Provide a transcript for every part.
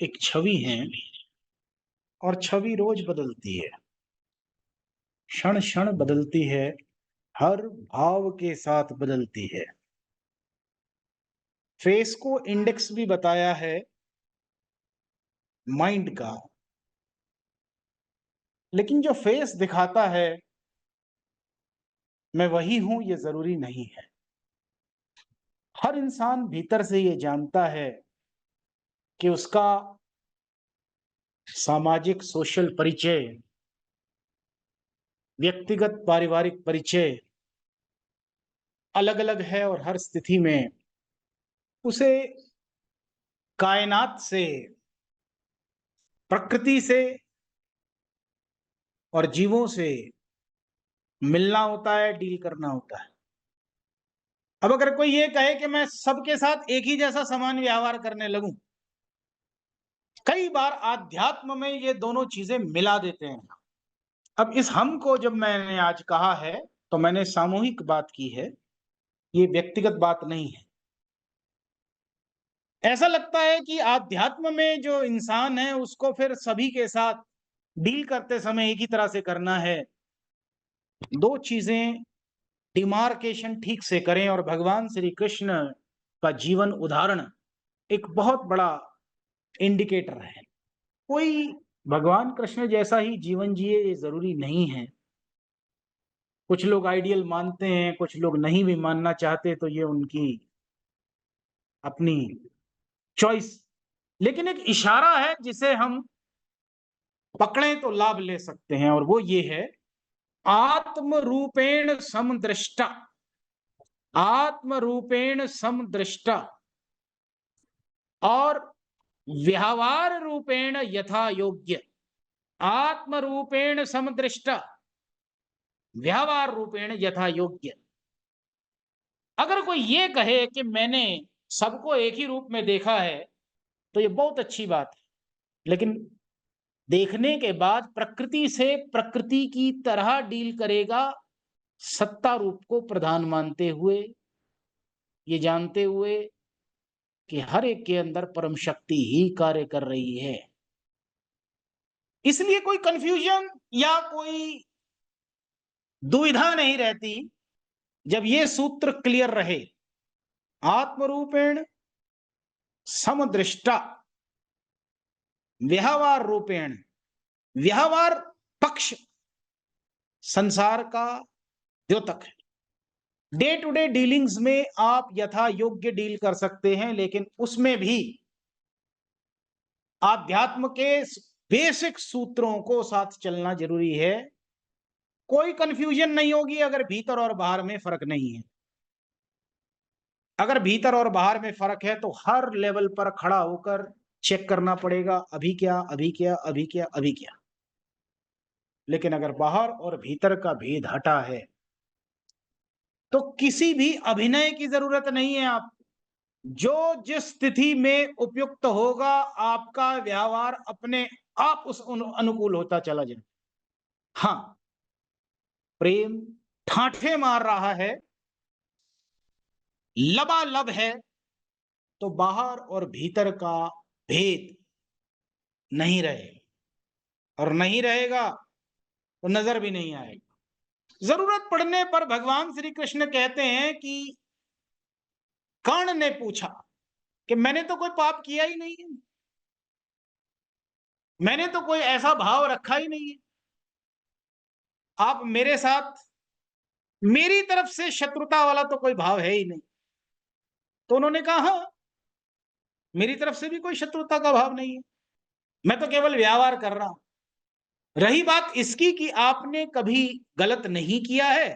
एक छवि है और छवि रोज बदलती है, क्षण क्षण बदलती है, हर भाव के साथ बदलती है। फेस को इंडेक्स भी बताया है माइंड का, लेकिन जो फेस दिखाता है मैं वही हूं ये जरूरी नहीं है। हर इंसान भीतर से ये जानता है कि उसका सामाजिक सोशल परिचय, व्यक्तिगत पारिवारिक परिचय अलग अलग है और हर स्थिति में उसे कायनात से, प्रकृति से और जीवों से मिलना होता है, डील करना होता है। अब अगर कोई ये कहे कि मैं सबके साथ एक ही जैसा समान व्यवहार करने लगूं, कई बार आध्यात्म में ये दोनों चीजें मिला देते हैं। अब इस हम को जब मैंने आज कहा है तो मैंने सामूहिक बात की है, ये व्यक्तिगत बात नहीं है। ऐसा लगता है कि आध्यात्म में जो इंसान है उसको फिर सभी के साथ डील करते समय एक ही तरह से करना है। दो चीजें डिमार्केशन ठीक से करें और भगवान श्री कृष्ण का जीवन उदाहरण एक बहुत बड़ा इंडिकेटर है। कोई भगवान कृष्ण जैसा ही जीवन जिए ये जरूरी नहीं है। कुछ लोग आइडियल मानते हैं, कुछ लोग नहीं भी मानना चाहते, तो ये उनकी अपनी चॉइस। लेकिन एक इशारा है जिसे हम पकड़ें तो लाभ ले सकते हैं, और वो ये है, आत्म रूपेण समदृष्टा। आत्म रूपेण समदृष्टा और व्यवहार रूपेण यथा योग्य। आत्म रूपेण समदृष्टा, व्यवहार रूपेण यथा योग्य। अगर कोई ये कहे कि मैंने सबको एक ही रूप में देखा है तो ये बहुत अच्छी बात है, लेकिन देखने के बाद प्रकृति से प्रकृति की तरह डील करेगा, सत्ता रूप को प्रधान मानते हुए, ये जानते हुए कि हर एक के अंदर परम शक्ति ही कार्य कर रही है। इसलिए कोई कंफ्यूजन या कोई दुविधा नहीं रहती जब ये सूत्र क्लियर रहे। आत्मरूपेण समदृष्टा, व्यवहार रूपेण, व्यवहार पक्ष संसार का द्योतक है। डे टू डे डीलिंग्स में आप यथा योग्य डील कर सकते हैं, लेकिन उसमें भी आध्यात्म के बेसिक सूत्रों को साथ चलना जरूरी है। कोई कंफ्यूजन नहीं होगी अगर भीतर और बाहर में फर्क नहीं है। अगर भीतर और बाहर में फर्क है तो हर लेवल पर खड़ा होकर चेक करना पड़ेगा, अभी क्या, अभी क्या, अभी क्या, अभी क्या। लेकिन अगर बाहर और भीतर का भेद हटा है तो किसी भी अभिनय की जरूरत नहीं है। आप जो जिस स्थिति में उपयुक्त होगा, आपका व्यवहार अपने आप उस अनुकूल होता चला जाए। हाँ, प्रेम ठाठे मार रहा है, लबालब है, तो बाहर और भीतर का भेद नहीं रहेगा, और नहीं रहेगा तो नजर भी नहीं आएगा। जरूरत पड़ने पर भगवान श्री कृष्ण कहते हैं कि कर्ण ने पूछा कि मैंने तो कोई पाप किया ही नहीं है, मैंने तो कोई ऐसा भाव रखा ही नहीं है, आप मेरे साथ, मेरी तरफ से शत्रुता वाला तो कोई भाव है ही नहीं। तो उन्होंने कहा हाँ, मेरी तरफ से भी कोई शत्रुता का भाव नहीं है, मैं तो केवल व्यवहार कर रहा हूं। रही बात इसकी कि आपने कभी गलत नहीं किया है,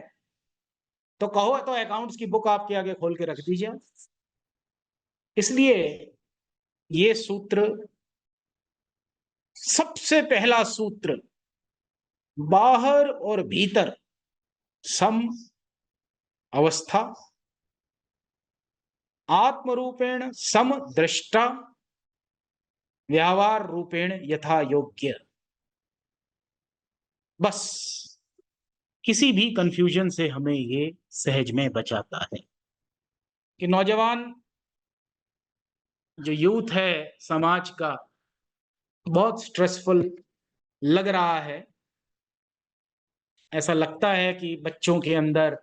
तो कहो तो अकाउंट्स की बुक आपके आगे खोल के रख दीजिए। इसलिए ये सूत्र, सबसे पहला सूत्र, बाहर और भीतर सम अवस्था, आत्म रूपेण सम दृष्टा, व्यवहार रूपेण यथा योग्य। बस किसी भी कंफ्यूजन से हमें ये सहज में बचाता है कि नौजवान जो यूथ है समाज का, बहुत स्ट्रेसफुल लग रहा है। ऐसा लगता है कि बच्चों के अंदर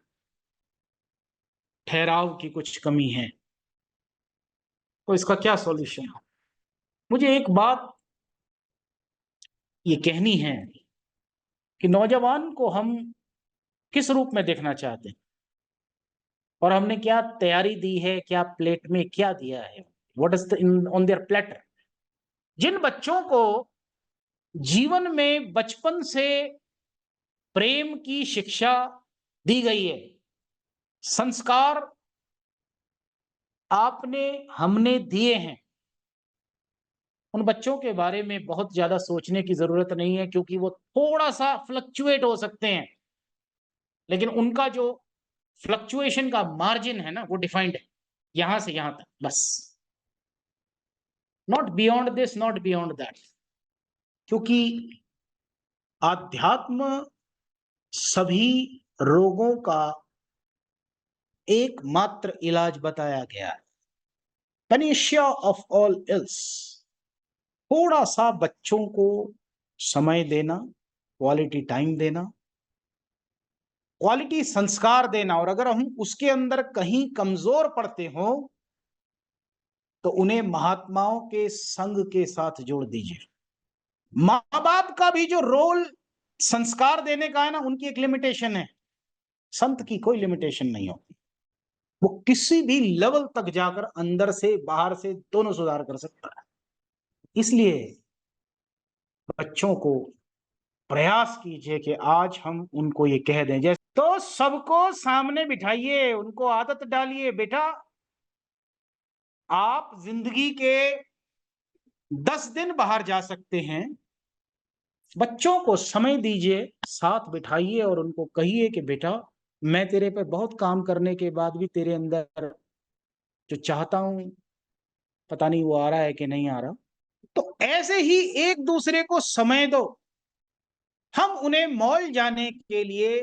ठहराव की कुछ कमी है। तो इसका क्या सॉल्यूशन है? मुझे एक बात ये कहनी है कि नौजवान को हम किस रूप में देखना चाहते हैं और हमने क्या तैयारी दी है, क्या प्लेट में क्या दिया है, what is the on their platter. जिन बच्चों को जीवन में बचपन से प्रेम की शिक्षा दी गई है, संस्कार आपने हमने दिए हैं, उन बच्चों के बारे में बहुत ज्यादा सोचने की जरूरत नहीं है, क्योंकि वो थोड़ा सा फ्लक्चुएट हो सकते हैं, लेकिन उनका जो फ्लक्चुएशन का मार्जिन है ना, वो डिफाइंड है, यहां से यहां तक बस, not beyond this, not beyond that. क्योंकि आध्यात्म सभी रोगों का एकमात्र इलाज बताया गया है, पनिशिया ऑफ ऑल इल्स। थोड़ा सा बच्चों को समय देना, क्वालिटी टाइम देना, क्वालिटी संस्कार देना, और अगर हम उसके अंदर कहीं कमजोर पड़ते हो तो उन्हें महात्माओं के संग के साथ जोड़ दीजिए। माँ बाप का भी जो रोल संस्कार देने का है ना, उनकी एक लिमिटेशन है, संत की कोई लिमिटेशन नहीं होती। वो किसी भी लेवल तक जाकर अंदर से बाहर से दोनों सुधार कर सकता है। इसलिए बच्चों को प्रयास कीजिए कि आज हम उनको ये कह दें, जैसे तो सबको सामने बिठाइए, उनको आदत डालिए, बेटा आप जिंदगी के 10 दिन बाहर जा सकते हैं, बच्चों को समय दीजिए, साथ बिठाइए और उनको कहिए कि बेटा मैं तेरे पे बहुत काम करने के बाद भी तेरे अंदर जो चाहता हूं, पता नहीं वो आ रहा है कि नहीं आ रहा। तो ऐसे ही एक दूसरे को समय दो। हम उन्हें मॉल जाने के लिए,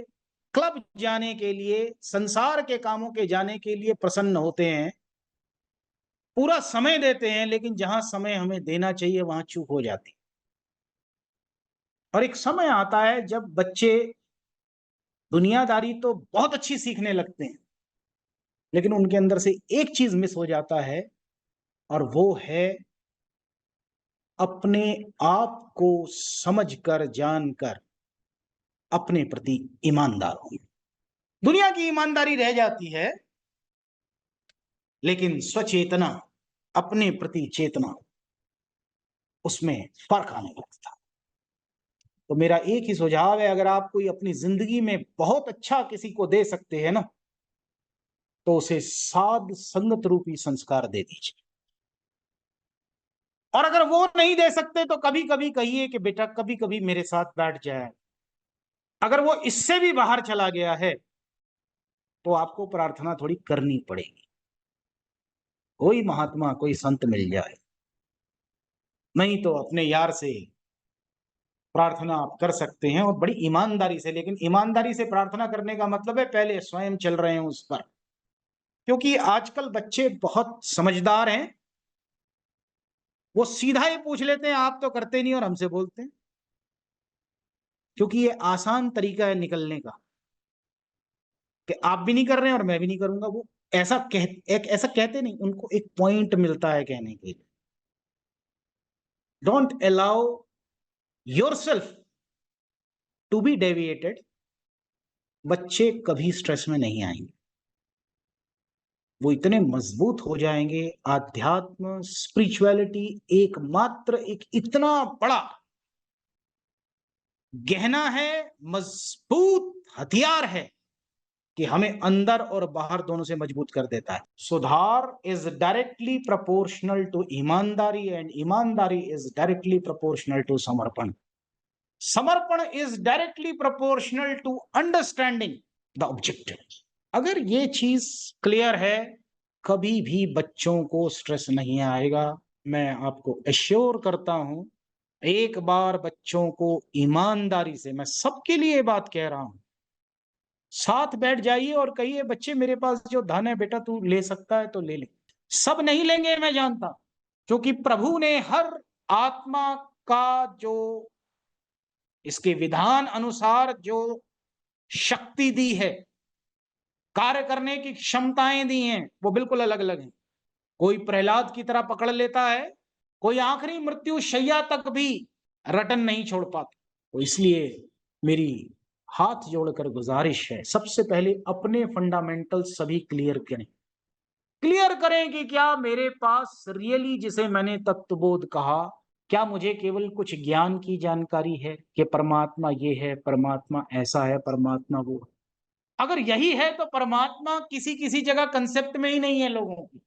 क्लब जाने के लिए, संसार के कामों के जाने के लिए प्रसन्न होते हैं, पूरा समय देते हैं, लेकिन जहां समय हमें देना चाहिए वहां चूक हो जाती। और एक समय आता है जब बच्चे दुनियादारी तो बहुत अच्छी सीखने लगते हैं, लेकिन उनके अंदर से एक चीज मिस हो जाता है, और वो है अपने आप को समझकर जानकर अपने प्रति ईमानदार होना। दुनिया की ईमानदारी रह जाती है, लेकिन स्वचेतना, अपने प्रति चेतना, उसमें फर्क आने लगता है। तो मेरा एक ही सुझाव है, अगर आप कोई अपनी जिंदगी में बहुत अच्छा किसी को दे सकते हैं ना, तो उसे साध संगत रूपी संस्कार दे दीजिए। और अगर वो नहीं दे सकते तो कभी कभी कहिए कि बेटा कभी कभी मेरे साथ बैठ जाए। अगर वो इससे भी बाहर चला गया है तो आपको प्रार्थना थोड़ी करनी पड़ेगी, कोई महात्मा कोई संत मिल जाए, नहीं तो अपने यार से प्रार्थना आप कर सकते हैं, और बड़ी ईमानदारी से। लेकिन ईमानदारी से प्रार्थना करने का मतलब है पहले स्वयं चल रहे हैं उस पर, क्योंकि आजकल बच्चे बहुत समझदार हैं, वो सीधा ही पूछ लेते हैं, आप तो करते नहीं और हमसे बोलते हैं, क्योंकि ये आसान तरीका है निकलने का कि आप भी नहीं कर रहे हैं और मैं भी नहीं करूंगा। वो ऐसा कहते नहीं, उनको एक पॉइंट मिलता है कहने के लिए। Don't allow yourself to be deviated. बच्चे कभी स्ट्रेस में नहीं आएंगे, वो इतने मजबूत हो जाएंगे। आध्यात्म स्पिरिचुअलिटी एकमात्र एक इतना बड़ा गहना है, मजबूत हथियार है कि हमें अंदर और बाहर दोनों से मजबूत कर देता है। सुधार इज डायरेक्टली प्रोपोर्शनल टू ईमानदारी, एंड ईमानदारी इज डायरेक्टली प्रोपोर्शनल टू समर्पण। समर्पण is directly proportional to understanding the objective. अगर ये चीज क्लियर है, कभी भी बच्चों को स्ट्रेस नहीं आएगा। मैं आपको एश्योर करता हूं, एक बार बच्चों को ईमानदारी से, मैं सबके लिए बात कह रहा हूं, साथ बैठ जाइए और कहिए बच्चे मेरे पास जो धन है बेटा तू ले सकता है तो ले ले। सब नहीं लेंगे मैं जानता, क्योंकि प्रभु ने हर आत्मा का जो इसके विधान अनुसार जो शक्ति दी है, कार्य करने की क्षमताएं दी हैं, वो बिल्कुल अलग अलग हैं। कोई प्रहलाद की तरह पकड़ लेता है, कोई आखिरी मृत्यु शैया तक भी रटन नहीं छोड़ पाता। तो इसलिए मेरी हाथ जोड़कर गुजारिश है, सबसे पहले अपने फंडामेंटल सभी क्लियर करें कि क्या मेरे पास रियली, जिसे मैंने तत्वबोध कहा, क्या मुझे केवल कुछ ज्ञान की जानकारी है कि परमात्मा ये है, परमात्मा ऐसा है, परमात्मा वो है। अगर यही है तो परमात्मा किसी किसी जगह कंसेप्ट में ही नहीं है लोगों की,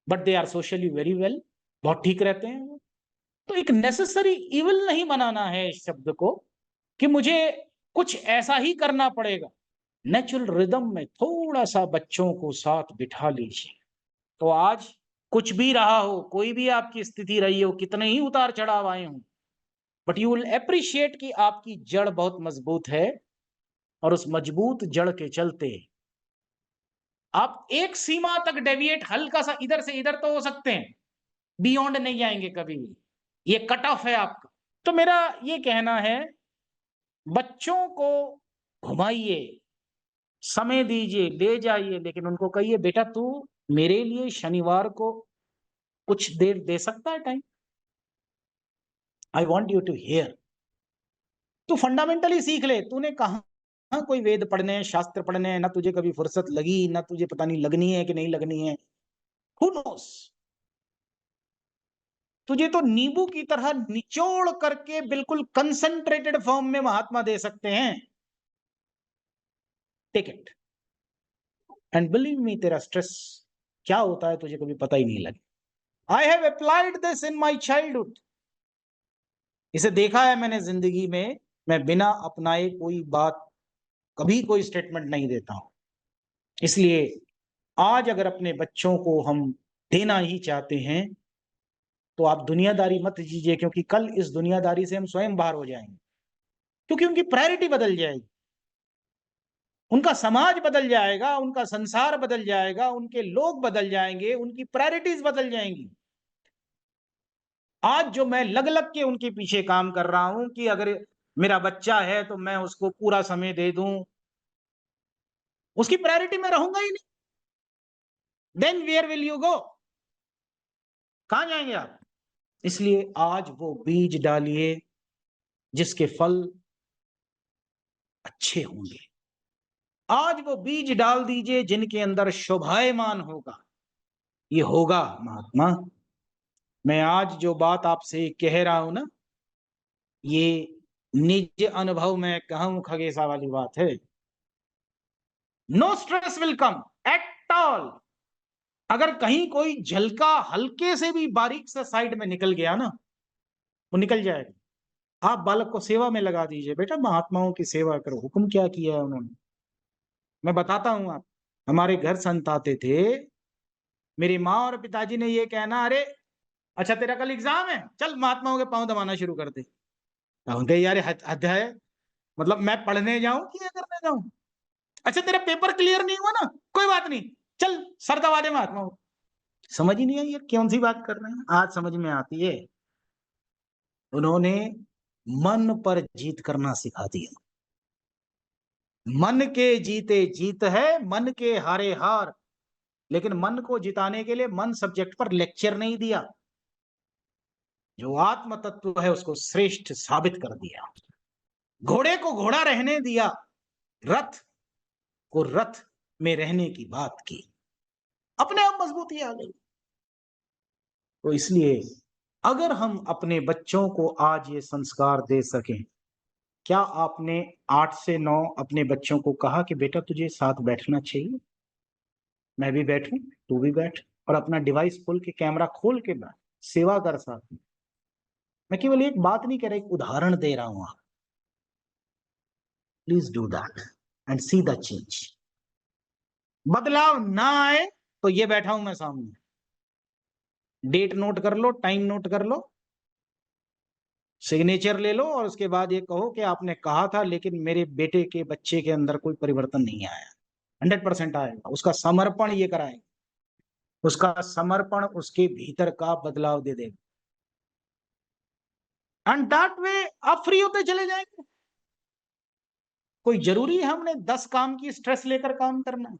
but they are socially very well, बहुत ठीक रहते हैं वो। तो एक नेसेसरी इविल नहीं बनाना है इस शब्द को कि मुझे कुछ ऐसा ही करना पड़ेगा। नेचुरल रिदम में थोड़ा सा बच्चों को साथ बिठा लीजिए। तो आज कुछ भी रहा हो, कोई भी आपकी स्थिति रही हो, कितने ही उतार चढ़ाव आए हों, बट यू विल एप्रिशिएट कि आपकी जड़ बहुत मजबूत है, और उस मजबूत जड़ के चलते आप एक सीमा तक डेविएट हल्का सा इधर से इधर तो हो सकते हैं, बियॉन्ड नहीं जाएंगे कभी भी। ये कट ऑफ है आपका। तो मेरा ये कहना है, बच्चों को घुमाइए, समय दीजिए, ले जाइए, लेकिन उनको कहिए बेटा तू मेरे लिए शनिवार को कुछ देर दे सकता है time? I want you to hear. तू फंडामेंटली सीख ले। तूने कहा कोई वेद पढ़ने, शास्त्र पढ़ने हैं, ना तुझे कभी फुर्सत लगी, ना तुझे पता नहीं लगनी है कि नहीं लगनी है, हु नोस। तुझे तो नींबू की तरह निचोड़ करके बिल्कुल कंसंट्रेटेड फॉर्म में महात्मा दे सकते हैं। Take it and believe me, तेरा स्ट्रेस क्या होता है तुझे कभी पता ही नहीं लगे। I have applied this in my childhood. इसे देखा है मैंने जिंदगी में। मैं बिना अपनाए कोई बात, कभी कोई स्टेटमेंट नहीं देता हूं। इसलिए आज अगर अपने बच्चों को हम देना ही चाहते हैं तो आप दुनियादारी मत दीजिए, क्योंकि कल इस दुनियादारी से हम स्वयं बाहर हो जाएंगे, क्योंकि उनकी प्रायोरिटी बदल जाएगी, उनका समाज बदल जाएगा, उनका संसार बदल जाएगा, उनके लोग बदल जाएंगे, उनकी प्रायोरिटीज बदल जाएंगी। आज जो मैं लग लग के उनके पीछे काम कर रहा हूं कि अगर मेरा बच्चा है तो मैं उसको पूरा समय दे दूं, उसकी प्रायोरिटी में रहूंगा ही नहीं, then where will you go? कहां जाएंगे आप? इसलिए आज वो बीज डालिए जिसके फल अच्छे होंगे। आज वो बीज डाल दीजिए जिनके अंदर शोभायमान होगा। ये होगा महात्मा। मैं आज जो बात आपसे कह रहा हूं ना, ये निज अनुभव में कहूं खगेशा वाली बात है। No stress will come at all. अगर कहीं कोई झलका हल्के से भी बारीक से साइड में निकल गया ना, वो निकल जाएगा। आप बालक को सेवा में लगा दीजिए, बेटा महात्माओं की सेवा करो। हुक्म क्या किया है उन्होंने, मैं बताता हूं आप। हमारे घर संत आते थे, मेरी माँ और पिताजी ने ये कहना, अरे अच्छा तेरा कल एग्जाम है, चल महात्माओं के पांव दबाना शुरू कर दे। उनके यार हद है, मतलब मैं पढ़ने जाऊं कि ये करने जाऊं? अच्छा तेरा पेपर क्लियर नहीं हुआ ना, कोई बात नहीं, चल सर दबा दे महात्माओं। समझ ही नहीं आई यार कौन सी बात कर रहे हैं। आज समझ में आती है। उन्होंने मन पर जीत करना सिखा दिया। मन के जीते जीत है, मन के हारे हार। लेकिन मन को जिताने के लिए मन सब्जेक्ट पर लेक्चर नहीं दिया, जो आत्म तत्व है उसको श्रेष्ठ साबित कर दिया। घोड़े को घोड़ा रहने दिया, रथ को रथ में रहने की बात की, अपने आप मजबूती आ गई। तो इसलिए अगर हम अपने बच्चों को आज ये संस्कार दे सकें, क्या आपने 8 से 9 अपने बच्चों को कहा कि बेटा तुझे साथ बैठना चाहिए, मैं भी बैठूं, तू भी बैठ, और अपना डिवाइस खोल के, कैमरा खोल के बैठ, सेवा कर साथ में। मैं केवल एक बात नहीं कह रहा, एक उदाहरण दे रहा हूं। आप please do that and see the change. बदलाव ना आए तो ये बैठा हूं मैं सामने, डेट नोट कर लो, टाइम नोट कर लो, सिग्नेचर ले लो, और उसके बाद ये कहो कि आपने कहा था लेकिन मेरे बेटे के बच्चे के अंदर कोई परिवर्तन नहीं आया। 100% आएगा। उसका समर्पण ये कराएगा, उसका समर्पण उसके भीतर का बदलाव दे देगा। एंड दैट वे आप फ्री होते चले जाएंगे। कोई जरूरी है हमने 10 काम की स्ट्रेस लेकर काम करना है?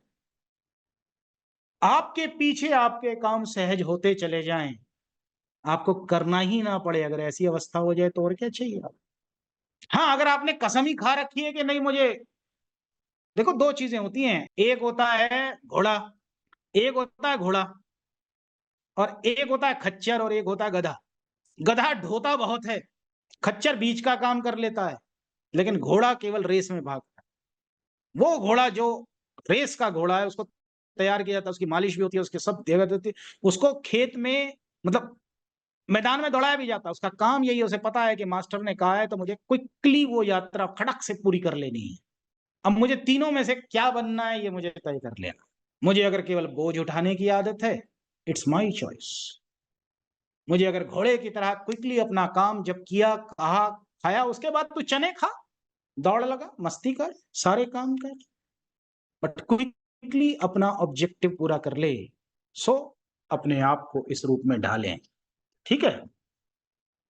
आपके पीछे आपके काम सहज होते चले जाएं, आपको करना ही ना पड़े। अगर ऐसी अवस्था हो जाए तो और क्या चाहिए आप। हाँ, अगर आपने कसम ही खा रखी है कि नहीं मुझे, देखो दो चीजें होती हैं, एक होता है घोड़ा, एक होता है घोड़ा, और एक होता है खच्चर, और एक होता है गधा। गधा ढोता बहुत है, खच्चर बीच का काम कर लेता है, लेकिन घोड़ा केवल रेस में भागता है। वो घोड़ा जो रेस का घोड़ा है, उसको तैयार किया जाता है, उसकी मालिश भी होती है, उसके सब जगह होती है, उसको खेत में मतलब मैदान में दौड़ाया भी जाता है। उसका काम यही है, उसे पता है कि मास्टर ने कहा है तो मुझे क्विकली वो यात्रा खड़क से पूरी कर लेनी है। अब मुझे तीनों में से क्या बनना है ये मुझे तय कर लेना। मुझे अगर केवल बोझ उठाने की आदत है, इट्स माई चॉइस। मुझे अगर घोड़े की तरह क्विकली अपना काम जब किया, कहा, खाया, उसके बाद तू चने खा, दौड़ लगा, मस्ती कर, सारे काम कर, बट क्विकली अपना ऑब्जेक्टिव पूरा कर ले। सो अपने आप को इस रूप में ढालें। ठीक है।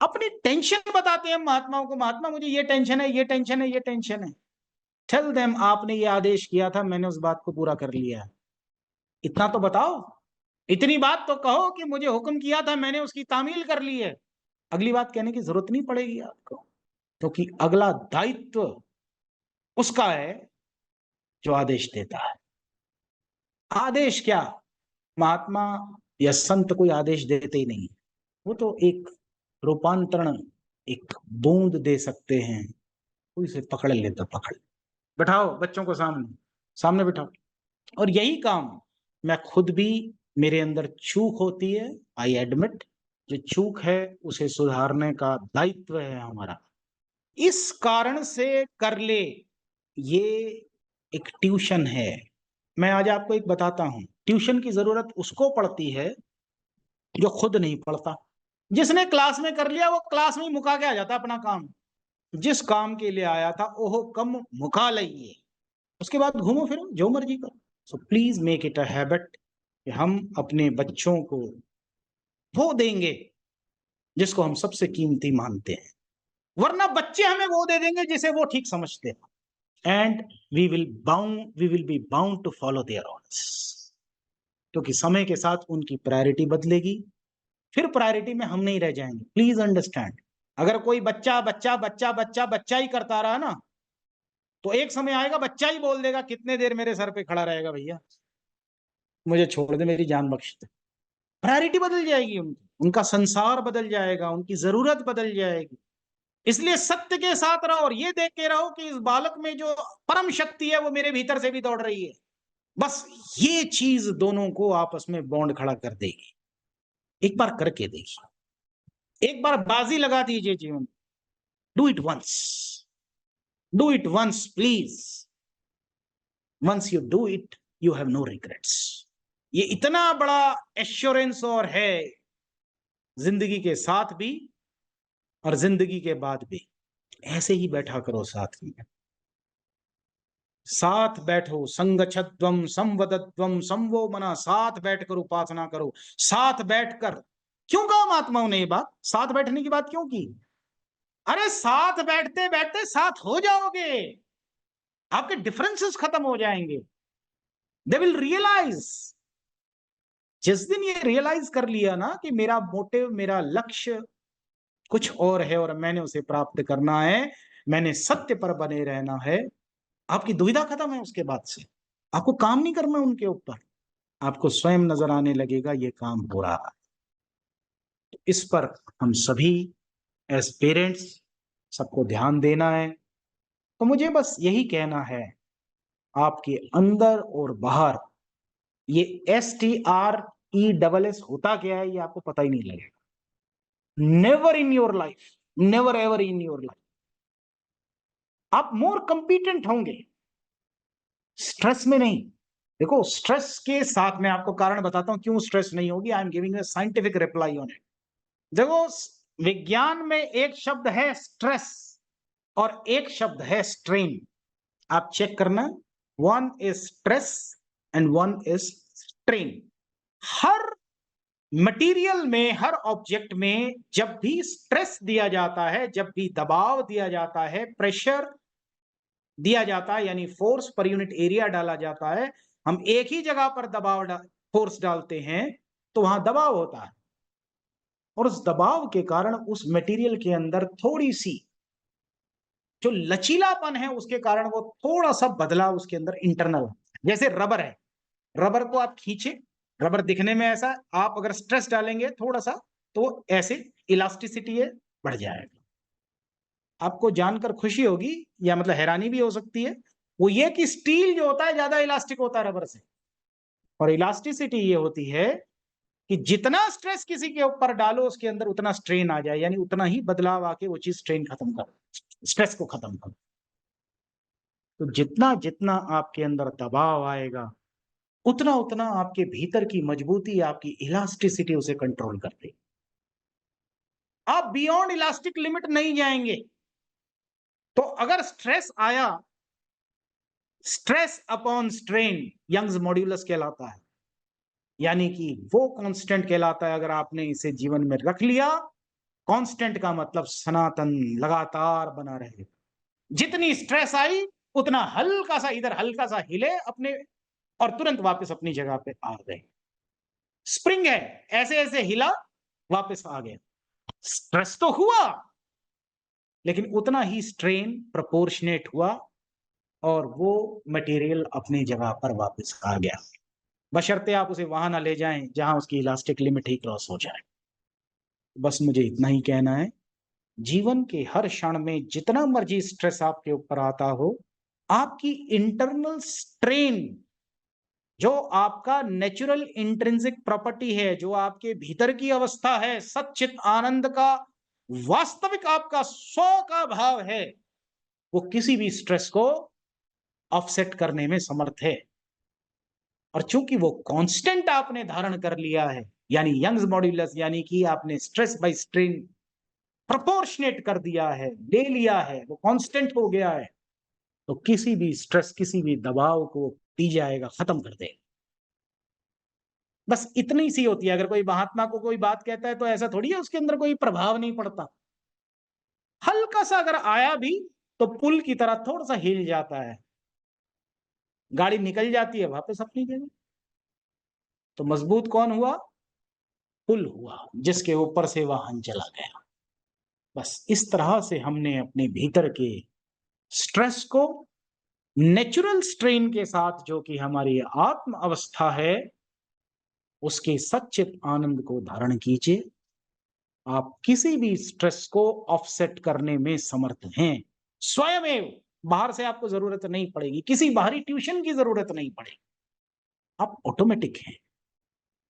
अपनी टेंशन बताते हैं महात्माओं को, महात्मा मुझे ये टेंशन है, ये टेंशन है, ये टेंशन है। टेल देम आपने ये आदेश किया था, मैंने उस बात को पूरा कर लिया है। इतना तो बताओ, इतनी बात तो कहो कि मुझे हुक्म किया था, मैंने उसकी तामील कर ली है। अगली बात कहने की जरूरत नहीं पड़ेगी आपको, क्योंकि अगला दायित्व उसका है जो आदेश देता है। आदेश क्या, महात्मा या संत कोई आदेश देते ही नहीं, वो तो एक रूपांतरण, एक बूंद दे सकते हैं। कोई से पकड़ ले तो पकड़, बैठाओ बच्चों को सामने, सामने बिठाओ। और यही काम मैं खुद भी, मेरे अंदर चूक होती है, आई एडमिट, जो चूक है उसे सुधारने का दायित्व है हमारा। इस कारण से कर ले, ये एक ट्यूशन है। मैं आज आपको एक बताता हूं, ट्यूशन की जरूरत उसको पड़ती है जो खुद नहीं पढ़ता। जिसने क्लास में कर लिया वो क्लास में ही मुका के आ जाता अपना काम। जिस काम के लिए आया था ओहो कम मुका लइए, उसके बाद घूमो फिरो जो मर्जी करो। So please make it a habit कि हम अपने बच्चों को वो देंगे जिसको हम सबसे कीमती मानते हैं, वरना बच्चे हमें वो दे देंगे जिसे वो ठीक समझते हैं। And we will be bound to follow their orders, क्योंकि समय के साथ उनकी प्रायोरिटी बदलेगी, फिर प्रायोरिटी में हम नहीं रह जाएंगे। प्लीज अंडरस्टैंड, अगर कोई बच्चा बच्चा बच्चा बच्चा बच्चा ही करता रहा ना, तो एक समय आएगा बच्चा ही बोल देगा कितने देर मेरे सर पे खड़ा रहेगा भैया, मुझे छोड़ दे, मेरी जान बख्श दे। प्रायोरिटी बदल जाएगी उनकी, उनका संसार बदल जाएगा, उनकी जरूरत बदल जाएगी। इसलिए सत्य के साथ रहो और ये देख के रहो कि इस बालक में जो परम शक्ति है वो मेरे भीतर से भी दौड़ रही है। बस ये चीज दोनों को आपस में बॉन्ड खड़ा कर देगी। एक बार करके देखिए, एक बार बाजी लगा दीजिए जीवन। Do it once, do it once please. Once you do it you have no regrets. ये इतना बड़ा एश्योरेंस और है जिंदगी के साथ भी और जिंदगी के बाद भी। ऐसे ही बैठा करो साथ में, साथ बैठो, संगच्छध्वम संवदध्वम संवो मना, साथ बैठकर उपासना करो। साथ बैठकर, क्यों कहा महात्माओं ने ये बात, साथ बैठने की बात क्यों की? अरे साथ बैठते बैठते साथ हो जाओगे, आपके डिफरेंसेस खत्म हो जाएंगे। दे विल रियलाइज, जिस दिन ये रियलाइज कर लिया ना कि मेरा मोटिव, मेरा लक्ष्य कुछ और है और मैंने उसे प्राप्त करना है, मैंने सत्य पर बने रहना है, आपकी दुविधा खत्म है। उसके बाद से आपको काम नहीं करना उनके ऊपर, आपको स्वयं नजर आने लगेगा ये काम हो रहा है। तो इस पर हम सभी एज पेरेंट्स सबको ध्यान देना है। तो मुझे बस यही कहना है, आपके अंदर और बाहर ये STRESS होता क्या है ये आपको पता ही नहीं लगेगा। Never in your life, never ever in your life आप मोर कंपिटेंट होंगे, स्ट्रेस में नहीं। देखो स्ट्रेस के साथ मैं आपको कारण बताता हूं क्यों स्ट्रेस नहीं होगी। I am giving a scientific reply on it. देखो विज्ञान में एक शब्द है स्ट्रेस और एक शब्द है स्ट्रेन। आप चेक करना, one is stress and one is strain. Her material में, हर ऑब्जेक्ट में जब भी स्ट्रेस दिया जाता है, जब भी दबाव दिया जाता है, प्रेशर दिया जाता है, यानी फोर्स पर यूनिट एरिया डाला जाता है, हम एक ही जगह पर फोर्स डालते हैं तो वहां दबाव होता है, और उस दबाव के कारण उस मटेरियल के अंदर थोड़ी सी जो लचीलापन है उसके कारण वो थोड़ा सा बदलाव उसके अंदर इंटरनल, जैसे रबर है, रबर को आप खींचे, रबर दिखने में ऐसा, आप अगर स्ट्रेस डालेंगे थोड़ा सा तो ऐसे इलास्टिसिटी है, बढ़ जाएगा। आपको जानकर खुशी होगी या मतलब हैरानी भी हो सकती है, वो ये कि स्टील जो होता है ज्यादा इलास्टिक होता है रबर से, और इलास्टिसिटी ये होती है कि जितना स्ट्रेस किसी के ऊपर डालो उसके अंदर उतना स्ट्रेन आ जाए, यानी उतना ही बदलाव आके वो चीज स्ट्रेन खत्म कर, स्ट्रेस को खत्म कर। तो जितना जितना आपके अंदर दबाव आएगा उतना उतना आपके भीतर की मजबूती, आपकी इलास्टिसिटी उसे कंट्रोल करती है। आप बियॉन्ड इलास्टिक लिमिट नहीं जाएंगे। तो अगर स्ट्रेस आया, stress upon strain Young's modulus कहलाता है, यानी कि वो कांस्टेंट कहलाता है। अगर आपने इसे जीवन में रख लिया, कांस्टेंट का मतलब सनातन, लगातार बना रहे। जितनी स्ट्रेस आई उतना हल्का सा इधर, हल्का सा हिले अपने, और तुरंत वापस अपनी जगह पे आ गए। स्प्रिंग है, ऐसे ऐसे हिला, वापस आ गया। स्ट्रेस तो हुआ लेकिन उतना ही स्ट्रेन प्रोपोर्शनेट हुआ, और वो मटेरियल अपनी जगह पर वापस आ गया, बशर्ते आप उसे वहां ना ले जाएं जहां उसकी इलास्टिक लिमिट ही क्रॉस हो जाए। बस मुझे इतना ही कहना है, जीवन के हर क्षण में जितना मर्जी स्ट्रेस आपके ऊपर आता हो, आपकी इंटरनल स्ट्रेन, जो आपका नेचुरल इंट्रिंसिक प्रॉपर्टी है, जो आपके भीतर की अवस्था है, सच्चित आनंद का वास्तविक आपका स्व का भाव है, वो किसी भी स्ट्रेस को ऑफसेट करने में समर्थ है। और चूंकि वो कांस्टेंट आपने धारण कर लिया है, यानी यंग्स मॉड्यूलस, यानी कि आपने स्ट्रेस बाय स्ट्रेन प्रोपोर्शनेट कर दिया है, ले लिया है, वो कांस्टेंट हो गया है, तो किसी भी स्ट्रेस, किसी भी दबाव को पी जाएगा, खत्म कर देगा। बस इतनी सी होती है। अगर कोई महात्मा को कोई बात कहता है तो ऐसा थोड़ी है उसके अंदर कोई प्रभाव नहीं पड़ता। हल्का सा अगर आया भी तो पुल की तरह थोड़ा सा हिल जाता है, गाड़ी निकल जाती है वापस अपनी जगह। तो मजबूत कौन हुआ? पुल हुआ, जिसके ऊपर से वाहन चला गया। बस इस तरह से हमने अपने भीतर के स्ट्रेस को नेचुरल स्ट्रेन के साथ, जो कि हमारी आत्म अवस्था है, उसके सच्चित आनंद को धारण कीजिए। आप किसी भी स्ट्रेस को ऑफसेट करने में समर्थ हैं स्वयं। बाहर से आपको जरूरत नहीं पड़ेगी, किसी बाहरी ट्यूशन की जरूरत नहीं पड़ेगी, आप ऑटोमेटिक हैं।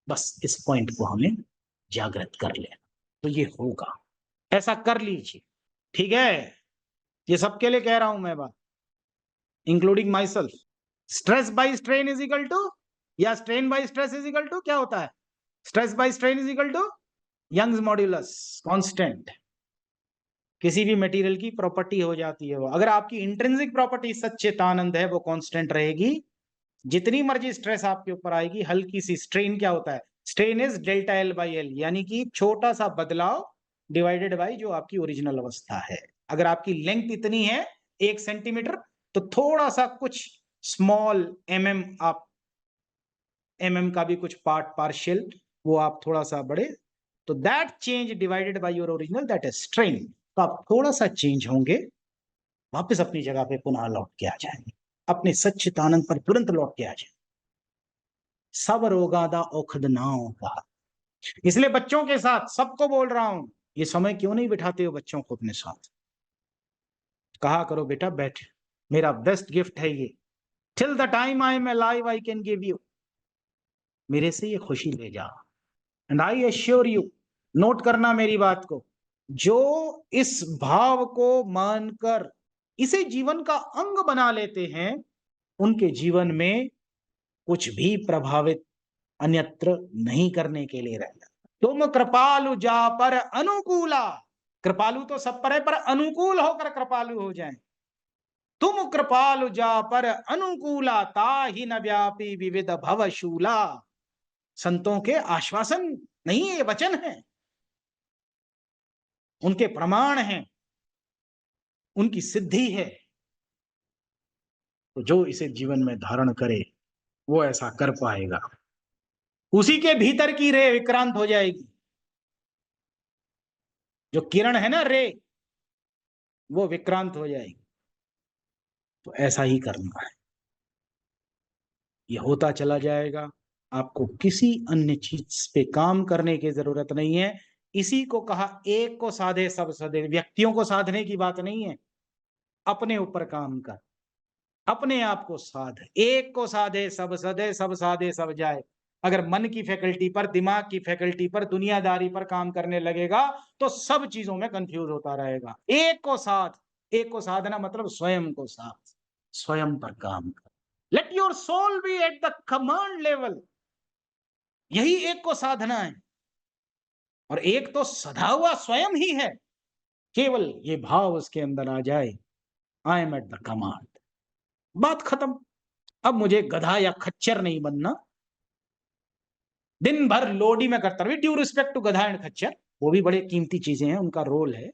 बस इस पॉइंट को हमें जागृत कर लेना, तो ये होगा। ऐसा कर लीजिए, ठीक है? ये सबके लिए कह रहा हूं मैं बात, including myself. Stress by strain is equal to, या strain by stress is equal to, क्या होता है? Stress by strain is equal to Young's modulus constant. किसी भी मटेरियल की प्रॉपर्टी हो जाती है वो। अगर आपकी इंट्रिंसिक प्रॉपर्टी सच्चित आनंद है, वो कांस्टेंट रहेगी। जितनी मर्जी स्ट्रेस आपके ऊपर आएगी, हल्की सी स्ट्रेन, क्या होता है? Strain is delta L by L, यानी कि छोटा सा बदलाव डिवाइडेड बाई जो आपकी ओरिजिनल अवस्था है। अगर आपकी लेंथ इतनी है 1 सेंटीमीटर, तो थोड़ा सा कुछ स्मॉल आप का भी कुछ पार्शियल, वो आप थोड़ा सा बड़े, तो that change divided by your original, that is strain. तो आप थोड़ा सा चेंज होंगे, वापस अपनी जगह पे पुनः लौट के आ जाएंगे, अपने सच्चित आनंद पर तुरंत लौट के आ जाएंगे। सब रोगादा औखद नाव का। इसलिए बच्चों के साथ सबको बोल रहा हूं, ये समय क्यों नहीं बिठाते हो बच्चों को अपने साथ? कहा करो बेटा बैठ, मेरा बेस्ट गिफ्ट है ये, till the time I am alive I can give you, मेरे से ये खुशी ले जा। And I assure you, note करना मेरी बात को, जो इस भाव को मानकर इसे जीवन का अंग बना लेते हैं, उनके जीवन में कुछ भी प्रभावित अन्यत्र नहीं करने के लिए रहना। तुम कृपालु जा पर अनुकूला, कृपालु तो सब पर है, पर अनुकूल होकर कृपालु हो जाएं। तुम कृपालु जा पर अनुकूला, ताहि न व्यापी विविध भवशूला। संतों के आश्वासन नहीं है, ये वचन है, उनके प्रमाण हैं, उनकी सिद्धि है। तो जो इसे जीवन में धारण करे वो ऐसा कर पाएगा। उसी के भीतर की रे विक्रांत हो जाएगी। जो किरण है ना रे, वो विक्रांत हो जाएगी। तो ऐसा ही करना है, ये होता चला जाएगा। आपको किसी अन्य चीज पे काम करने की जरूरत नहीं है। इसी को कहा एक को साधे सब सधे। व्यक्तियों को साधने की बात नहीं है, अपने ऊपर काम कर, अपने आप को साध। एक को साधे सब सधे, सब साधे सब जाए। अगर मन की फैकल्टी पर, दिमाग की फैकल्टी पर, दुनियादारी पर काम करने लगेगा तो सब चीजों में कंफ्यूज होता रहेगा। एक को साध, एक को साधना मतलब स्वयं को साध, स्वयं पर काम कर। Let your soul be at the command level, यही एक को साधना है। और एक तो सधा हुआ स्वयं ही है, केवल ये भाव उसके अंदर आ जाए, I am eight the command, बात खत्म। अब मुझे गधा या खच्चर नहीं बनना, दिन भर लोडी में करता रही। ड्यू रिस्पेक्ट टू गधा एंड खच्चर, वो भी बड़े कीमती चीजें हैं, उनका रोल है।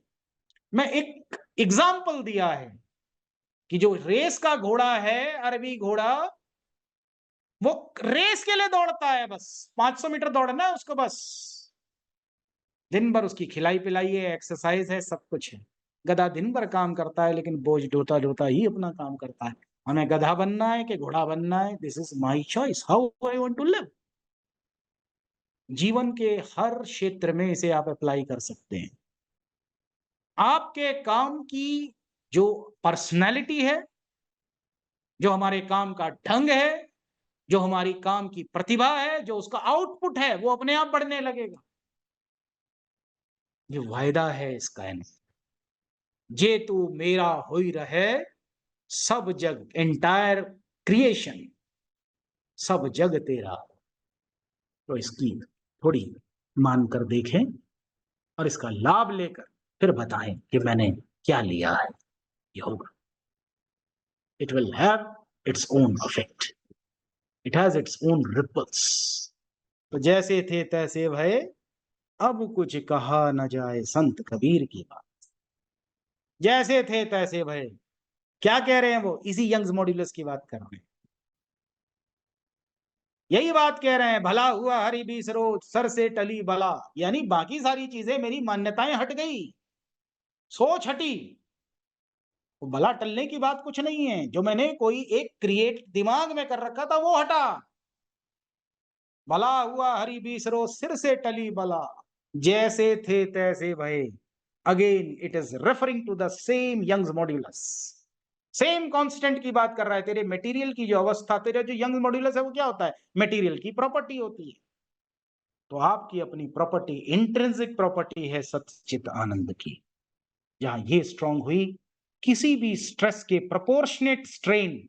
मैं एक एग्जाम्पल दिया है कि जो रेस का घोड़ा है, अरबी घोड़ा, वो रेस के लिए दौड़ता है, बस 500 मीटर दौड़ना है उसको, बस दिन भर उसकी खिलाई पिलाई है, एक्सरसाइज है, सब कुछ है। गधा दिन भर काम करता है लेकिन बोझ ढोता ढोता ही अपना काम करता है। हमें गधा बनना है कि घोड़ा बनना है, this is my choice, how I want to live. जीवन के हर क्षेत्र में इसे आप अप्लाई कर सकते हैं। आपके काम की जो पर्सनैलिटी है, जो हमारे काम का ढंग है, जो हमारी काम की प्रतिभा है, जो उसका आउटपुट है, वो अपने आप बढ़ने लगेगा। ये वायदा है इसका। जे तू मेरा होई रहे, सब जग, एंटायर क्रिएशन, सब जग तेरा। तो इसकी थोड़ी मान कर देखें और इसका लाभ लेकर फिर बताएं कि मैंने क्या लिया है। ये होगा, it will have its own effect, it has its own ripples. तो जैसे थे तैसे भय, अब कुछ कहा न जाए, संत कबीर की बात। जैसे थे तैसे भय, क्या कह रहे हैं वो? इसी यंग्स मॉड्यूलस की बात कर रहे हैं, यही बात कह रहे हैं। भला हुआ हरि बीस रोज, सर से टली बला। यानी बाकी सारी चीजें, मेरी मान्यताएं हट गई, सोच हटी, वो भला टलने की बात कुछ नहीं है। जो मैंने कोई एक क्रिएट दिमाग में कर रखा था वो हटा। भला हुआ हरि बीस रोज, सिर से टली बला, जैसे थे तैसे भये। Again it is referring to the same Young's modulus, same constant की बात कर रहा है। तेरे मटेरियल की जो अवस्था, तेरे जो यंग मॉड्यूलस है, वो क्या होता है? मटेरियल की प्रॉपर्टी होती है। तो आपकी अपनी प्रॉपर्टी, इंट्रिंसिक प्रॉपर्टी है सच्चित आनंद की। जहां ये स्ट्रांग हुई, किसी भी स्ट्रेस के प्रोपोर्शनेट स्ट्रेन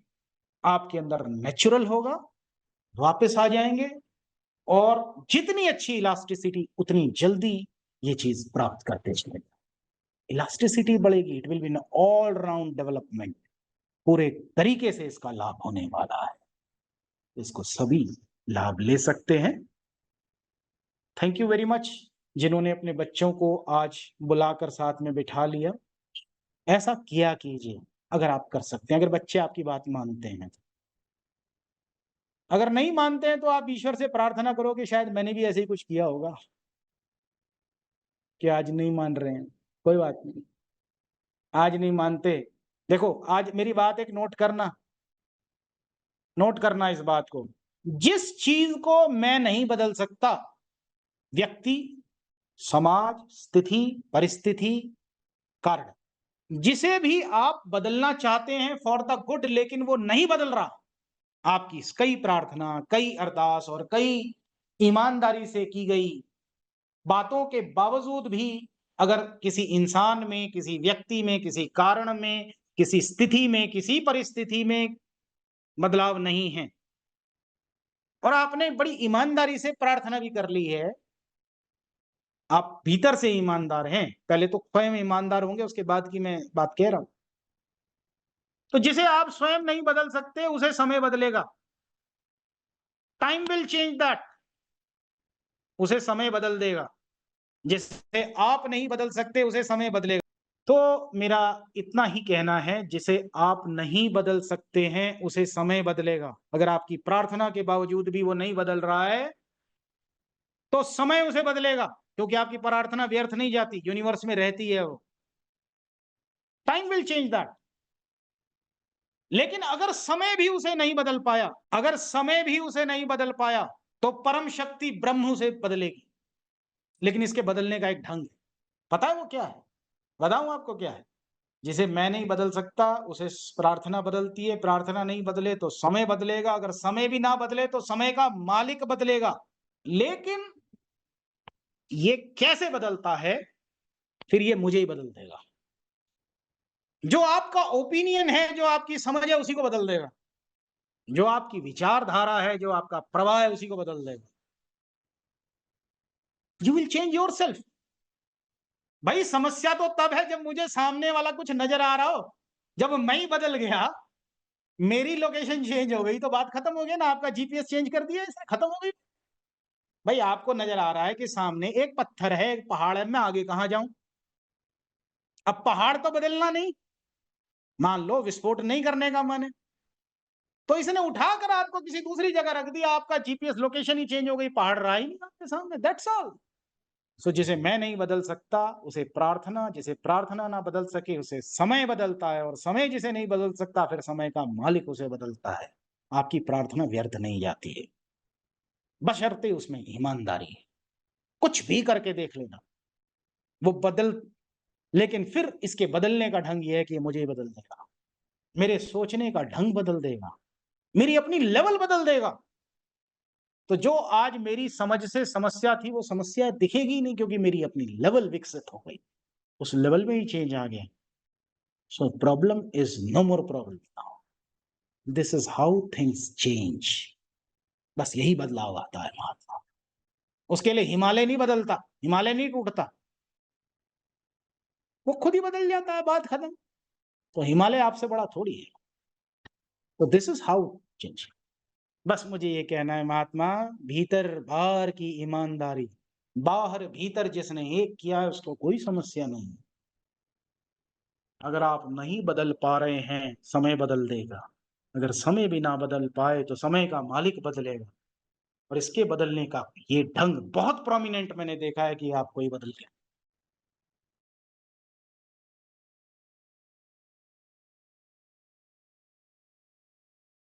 आपके अंदर नेचुरल होगा, वापस आ जाएंगे, और जितनी अच्छी इलास्टिसिटी उतनी जल्दी ये चीज प्राप्त करते चलेगा। इलास्टिसिटी बढ़ेगी, it will be an all round development, पूरे तरीके से इसका लाभ होने वाला है। इसको सभी लाभ ले सकते हैं। थैंक यू वेरी मच जिन्होंने अपने बच्चों को आज बुलाकर साथ में बिठा लिया। ऐसा किया कीजिए अगर आप कर सकते हैं, अगर बच्चे आपकी बात मानते हैं। अगर नहीं मानते हैं तो आप ईश्वर से प्रार्थना करो कि शायद मैंने भी ऐसे ही कुछ किया होगा कि आज नहीं मान रहे हैं। कोई बात नहीं, आज नहीं मानते। देखो, आज मेरी बात एक नोट करना, नोट करना इस बात को। जिस चीज को मैं नहीं बदल सकता, व्यक्ति, समाज, स्थिति, परिस्थिति, कारण, जिसे भी आप बदलना चाहते हैं फॉर द गुड, लेकिन वो नहीं बदल रहा, आपकी कई प्रार्थना, कई अरदास और कई ईमानदारी से की गई बातों के बावजूद भी अगर किसी इंसान में, किसी व्यक्ति में, किसी कारण में, किसी स्थिति में, किसी परिस्थिति में बदलाव नहीं है, और आपने बड़ी ईमानदारी से प्रार्थना भी कर ली है, आप भीतर से ईमानदार हैं, पहले तो स्वयं ईमानदार होंगे, उसके बाद की मैं बात कह रहा हूं। तो जिसे आप स्वयं नहीं बदल सकते, उसे समय बदलेगा। Time will change that. उसे समय बदल देगा। जिसे आप नहीं बदल सकते उसे समय बदलेगा। तो मेरा इतना ही कहना है, जिसे आप नहीं बदल सकते हैं उसे समय बदलेगा। अगर आपकी प्रार्थना के बावजूद भी वो नहीं बदल रहा है तो समय उसे बदलेगा, क्योंकि आपकी प्रार्थना व्यर्थ नहीं जाती, यूनिवर्स में रहती है वो। Time will change that. लेकिन अगर समय भी उसे नहीं बदल पाया, अगर समय भी उसे नहीं बदल पाया, तो परम शक्ति ब्रह्म उसे बदलेगी। लेकिन इसके बदलने का एक ढंग है। पता है वो क्या है? बताऊं आपको क्या है? जिसे मैं नहीं बदल सकता उसे प्रार्थना बदलती है, प्रार्थना नहीं बदले तो समय बदलेगा, अगर समय भी ना बदले तो समय का मालिक बदलेगा। लेकिन ये कैसे बदलता है? फिर ये मुझे ही बदल देगा। जो आपका ओपिनियन है, जो आपकी समझ है, उसी को बदल देगा। जो आपकी विचारधारा है, जो आपका प्रवाह है, उसी को बदल देगा। You will change your self. भाई समस्या तो तब है जब मुझे सामने वाला कुछ नजर आ रहा हो। जब मैं ही बदल गया, मेरी लोकेशन चेंज हो गई, तो बात खत्म हो गई ना। आपका जीपीएस चेंज कर दिया, इससे खत्म हो गई। भाई आपको नजर आ रहा है कि सामने एक पत्थर है, एक पहाड़ है, मैं आगे कहां जाऊं? अब पहाड़ तो बदलना नहीं, मान लो विस्फोट नहीं करने का मन है, तो इसने उठाकर आपको किसी दूसरी जगह रख दिया, आपका जीपीएस लोकेशन ही चेंज हो गई, पहाड़ रहा ही नहीं आपके सामने। That's all. सो जिसे मैं नहीं बदल सकता उसे प्रार्थना, जिसे प्रार्थना ना बदल सके उसे समय बदलता है, और समय जिसे नहीं बदल सकता फिर समय का मालिक उसे बदलता है। आपकी प्रार्थना व्यर्थ नहीं जाती है, बशर्ते उसमें ईमानदारी है। कुछ भी करके देख लेना, वो बदल। लेकिन फिर इसके बदलने का ढंग ये है कि मुझे बदल देगा, मेरे सोचने का ढंग बदल देगा, मेरी अपनी लेवल बदल देगा। तो जो आज मेरी समझ से समस्या थी, वो समस्या दिखेगी ही नहीं, क्योंकि मेरी अपनी लेवल विकसित हो गई, उस लेवल में ही चेंज आ गया। So problem is no more problem now, this is how things change. बस यही बदलाव आता है महात्मा। उसके लिए हिमालय नहीं बदलता, हिमालय नहीं टूटता, वो खुद ही बदल जाता है, बात खत्म। तो हिमालय आपसे बड़ा थोड़ी है। तो दिस इज हाउ चेंज। बस मुझे ये कहना है महात्मा, भीतर बाहर की ईमानदारी, बाहर भीतर जिसने एक किया है उसको कोई समस्या नहीं। अगर आप नहीं बदल पा रहे हैं, समय बदल देगा। अगर समय भी ना बदल पाए तो समय का मालिक बदलेगा। और इसके बदलने का ये ढंग बहुत प्रोमिनेंट मैंने देखा है कि आपको ही बदल गया।